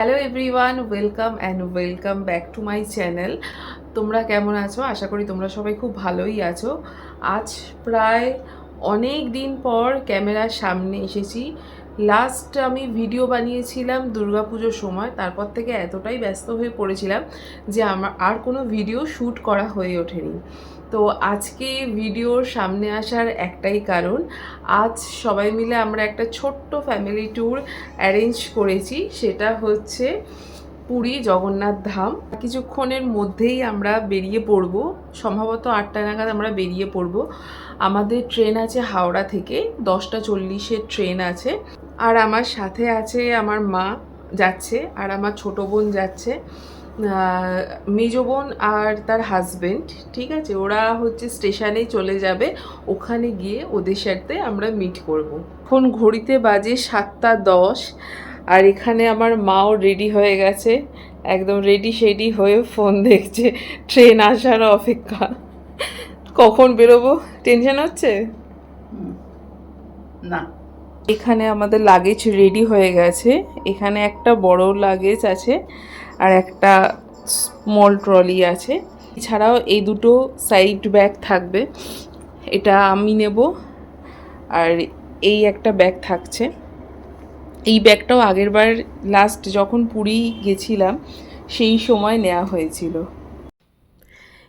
Hello everyone, welcome back to my channel. তোমরা কেমন আছো? আশা করি তোমরা সবাই খুব ভালোই আছো। আজ প্রায় অনেক দিন পর ক্যামেরার সামনে এসেছি। লাস্ট আমি ভিডিও বানিয়েছিলাম দুর্গাপুজোর সময়, তারপর থেকে এতটাই ব্যস্ত হয়ে পড়েছিলাম যে আমার আর কোনো ভিডিও শ্যুট করা হয়ে ওঠেনি। তো আজকে ভিডিওর সামনে আসার একটাই কারণ, আজ সবাই মিলে আমরা একটা ছোট্ট ফ্যামিলি ট্যুর অ্যারেঞ্জ করেছি। সেটা হচ্ছে পুরী জগন্নাথ ধাম। কিছুক্ষণের মধ্যেই আমরা বেরিয়ে পড়ব, সম্ভবত 8টা নাগাদ আমরা বেরিয়ে পড়ব। আমাদের ট্রেন আছে হাওড়া থেকে, 10টা 40-এর ট্রেন আছে। আর আমার সাথে আছে আমার মা যাচ্ছে, আর আমার ছোট বোন যাচ্ছে, মেজো বোন আর তার হাজবেন্ড। ঠিক আছে, ওরা হচ্ছে স্টেশনে চলে যাবে, ওখানে গিয়ে ওদের সাথে আমরা মিট করব। এখন ঘড়িতে বাজে 7টা 10, আর এখানে আমার মাও রেডি হয়ে গেছে, একদম রেডি শেডি হয়ে ফোন দেখছে, ট্রেন আসার অপেক্ষা। কখন বেরোবো টেনশন হচ্ছে না। এখানে আমাদের লাগেজ রেডি হয়ে গেছে, এখানে একটা বড় লাগেজ আছে আর একটা স্মল ট্রলি আছে। এছাড়াও এই দুটো সাইড ব্যাগ থাকবে, এটা আমি নেব, আর এই একটা ব্যাগ থাকছে। এই ব্যাগটাও আগেরবার লাস্ট যখন পুরী গেছিলাম সেই সময় নেওয়া হয়েছিল।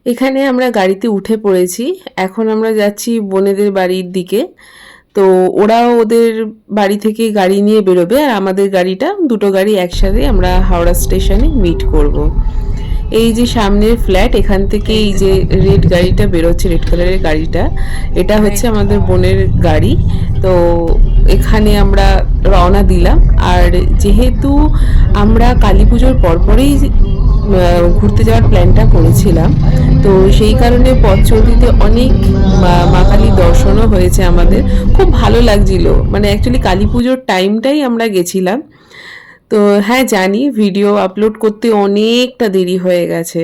এখানে আমরা গাড়িতে উঠে পড়েছি, এখন আমরা যাচ্ছি বোনেদের বাড়ির দিকে। তো ওরা ওদের বাড়ি থেকে গাড়ি নিয়ে বেরোবে, আর আমাদের গাড়িটা, দুটো গাড়ি একসাথে আমরা হাওড়া স্টেশনে মিট করব। এই যে সামনের ফ্ল্যাট, এখান থেকে এই যে রেড গাড়িটা বেরোচ্ছে, রেড কালারের গাড়িটা, এটা হচ্ছে আমাদের বোনের গাড়ি। তো এখানে আমরা রওনা দিলাম। আর যেহেতু আমরা কালী পুজোর পরপরেই ঘুরতে যাওয়ার প্ল্যানটা করেছিলাম, তো সেই কারণে পথ চলতে অনেক মা কালীর দর্শনও হয়েছে আমাদের, খুব ভালো লাগছিল। মানে অ্যাকচুয়ালি কালী পুজোর টাইমটাই আমরা গেছিলাম। তো হ্যাঁ, জানি ভিডিও আপলোড করতে অনেকটা দেরি হয়ে গেছে,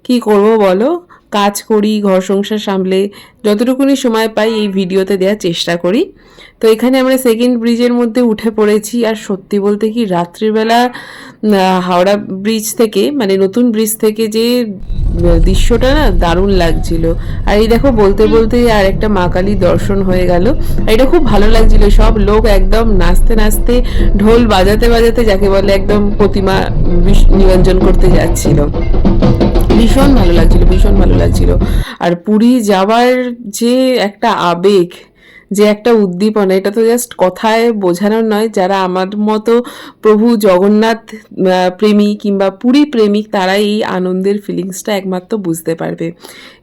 কি করব বলো, কাজ করি, ঘর সংসার সামলে যতটুকুনি সময় পাই এই ভিডিওতে দেওয়ার চেষ্টা করি। তো এখানে আমরা সেকেন্ড ব্রিজের মধ্যে উঠে পড়েছি। আর সত্যি বলতে কি, রাত্রিবেলা হাওড়া ব্রিজ থেকে, মানে নতুন ব্রিজ থেকে যে দৃশ্যটা না দারুণ লাগছিল। আর এই দেখো, বলতে বলতে আর একটা মা কালীর দর্শন হয়ে গেল। এটা খুব ভালো লাগছিল, সব লোক একদম নাচতে নাচতে, ঢোল বাজাতে বাজাতে, যাকে বলে একদম প্রতিমা নিরঞ্জন করতে যাচ্ছিল। ভীষণ ভালো লাগছিল, ভীষণ ভালো লাগছিল। আর পুরী যাওয়ার যে একটা আবেগ, যে একটা উদ্দীপনা, এটা তো জাস্ট কথায় বোঝানোর নয়। যারা আমার মতো প্রভু জগন্নাথ প্রেমী কিংবা পুরী প্রেমিক, তারা এই আনন্দের ফিলিংসটা একমাত্র বুঝতে পারবে।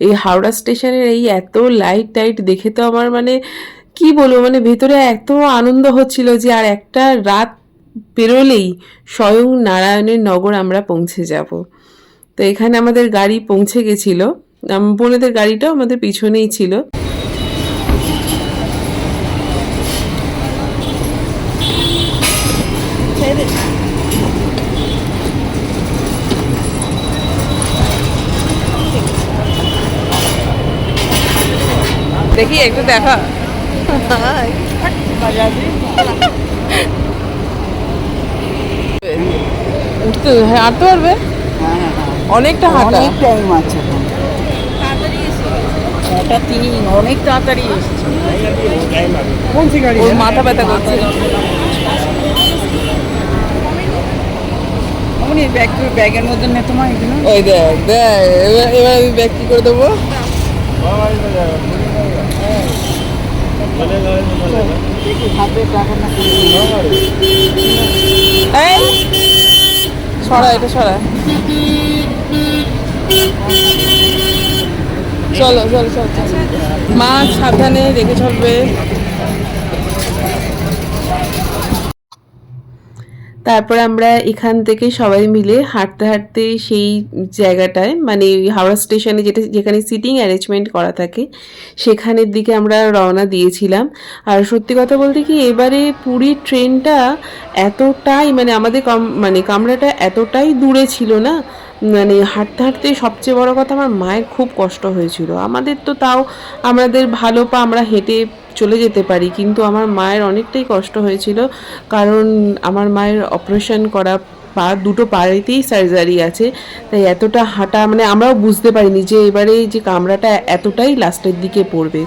এই হাওড়া স্টেশনের এই এত লাইট টাইট দেখে তো আমার মানে কি বলবো, মানে ভেতরে এত আনন্দ হচ্ছিল যে আর একটা রাত পেরোলেই স্বয়ং নারায়ণের নগর আমরা পৌঁছে যাব। তো এখানে আমাদের গাড়ি পৌঁছে গেছিল, বোনেদের গাড়িটাও আমাদের পিছনেই ছিল। দেখি একটু দেখা, উঠতে হাঁটতে পারবে, অনেকটা হাঁটা, অনেক টাইম আছে, অনেক তাড়াতাড়ি এসেছে। ওর মাথা ব্যথা করছে। ব্যাগের মধ্যে নে তোমার এগুলো। ওই দেখ দেখ, এবার আমি ব্যাগ কি করে দেবো। হাতে টাকা না, এই সরা, এটা সরা, চলো চলো চলো চলো। মা সাবধানে রেখে চলবে। তারপর আমরা এখান থেকে সবাই মিলে হাঁটতে হাঁটতে সেই জায়গাটায়, মানে হাওড়া স্টেশনে যেখানে সিটিং অ্যারেঞ্জমেন্ট করা থাকে, সেখানের দিকে আমরা রওনা দিয়েছিলাম। আর সত্যি কথা বলতে কি, এবারে পুরীর ট্রেনটা এতটাই, মানে আমাদের মানে কামরাটা এতটাই দূরে ছিল না, মানে হাঁটতে হাঁটতে সবচেয়ে বড় কথা, আমার মায়ের খুব কষ্ট হয়েছিল। আমাদের তো তাও আমাদের ভালো পা, আমরা হেঁটে চলে যেতে পারি, কিন্তু আমার মায়ের অনেকটাই কষ্ট হয়েছিল, কারণ আমার মায়ের অপারেশন করা দুটো পায়েতেই সার্জারি আছে, তাই এতটা হাঁটা মানে আমরাও বুঝতে পারিনি যে এবারে যে কামড়াটা এতটাই লাস্টের দিকে পড়বে।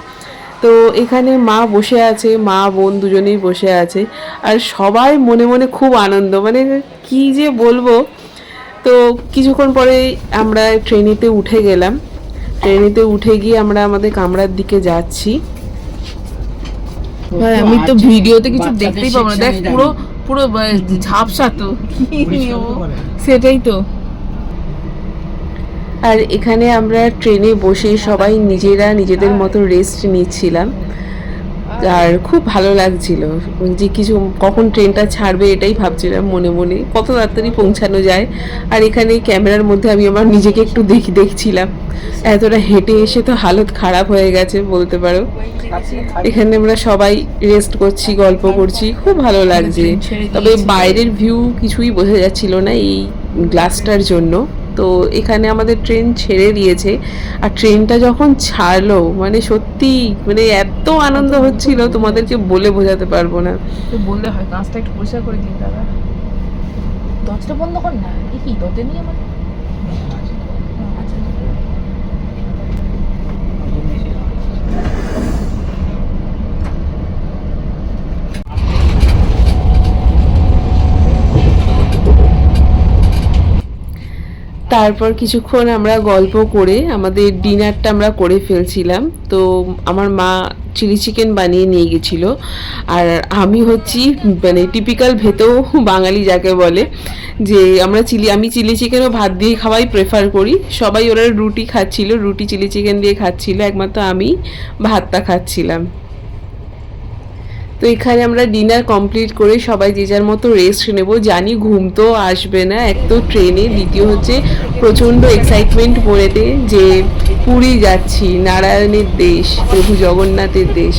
তো এখানে মা বসে আছে, মা বোন দুজনেই বসে আছে, আর সবাই মনে মনে খুব আনন্দ, মানে কি যে বলবো। তো কিছুক্ষণ পরে আমরা ট্রেনেতে উঠে গেলাম, ট্রেনেতে উঠে গিয়ে আমরা আমাদের কামরার দিকে যাচ্ছি। ভাই আমি তো ভিডিওতে কিছু দেখতেই পাবো না, দেখ পুরো পুরো ঝাপসা, তো সেটাই তো। আর এখানে আমরা ট্রেনে বসে সবাই নিজেরা নিজেদের মতো রেস্ট নিচ্ছিলাম, আর খুব ভালো লাগছিল যে কিছু কখন ট্রেনটা ছাড়বে এটাই ভাবছিলাম মনে মনে, কত তাড়াতাড়ি পৌঁছানো যায়। আর এখানে ক্যামেরার মধ্যে আমি আমার নিজেকে একটু দেখছিলাম, এতটা হেঁটে এসে তো হালত খারাপ হয়ে গেছে বলতে পারো। এখানে আমরা সবাই রেস্ট করছি, গল্প করছি, খুব ভালো লাগছে। তবে বাইরের ভিউ কিছুই বোঝা যাচ্ছিল না এই গ্লাসটার জন্য। তো এখানে আমাদের ট্রেন ছেড়ে দিয়েছে, আর ট্রেনটা যখন ছাড়লো মানে সত্যি মানে এত আনন্দ হচ্ছিল তোমাদেরকে বলে বোঝাতে পারবো না। তো বললে হয়, কাঁচটা একটু পরিষ্কার করে দিন দাদা, দরজাটা বন্ধ কর না। এ কি দরজা নিয়ে আমার আচ্ছা। তারপর কিছুক্ষণ আমরা গল্প করে আমাদের ডিনারটা আমরা করে ফেলছিলাম। তো আমার মা চিলি চিকেন বানিয়ে নিয়ে গেছিলো, আর আমি হচ্ছি মানে টিপিক্যাল ভেতেও বাঙালি যাকে বলে, যে আমি চিলি চিকেন ও ভাত দিয়ে খাওয়াই প্রেফার করি। সবাই ওরা রুটি খাচ্ছিল, রুটি চিলি চিকেন দিয়ে খাচ্ছিল, একমাত্র আমি ভাতটা খাচ্ছিলাম। তো এখানে আমরা ডিনার কমপ্লিট করে সবাই যে যার মতো রেস্ট নেব। জানি ঘুম তো আসবে না, এক তো ট্রেনে, দ্বিতীয় হচ্ছে প্রচণ্ড এক্সাইটমেন্ট মনেতে যে পুরী যাচ্ছি, নারায়ণের দেশ, প্রভু জগন্নাথের দেশ।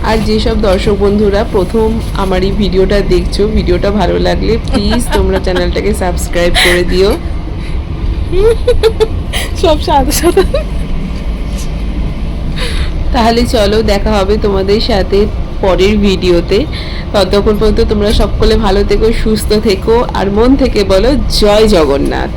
আর যেসব দর্শক বন্ধুরা প্রথম আমার এই ভিডিওটা দেখছো, ভিডিওটা ভালো লাগলে প্লিজ তোমরা চ্যানেলটাকে সাবস্ক্রাইব করে দিও। সব সাদা সাদা। তাহলে চলো দেখা হবে তোমাদের সাথে পরের ভিডিওতে। ততক্ষণ পর্যন্ত তোমরা সকলে ভালো থেকো, সুস্থ থেকো, আর মন থেকে বলো জয় জগন্নাথ।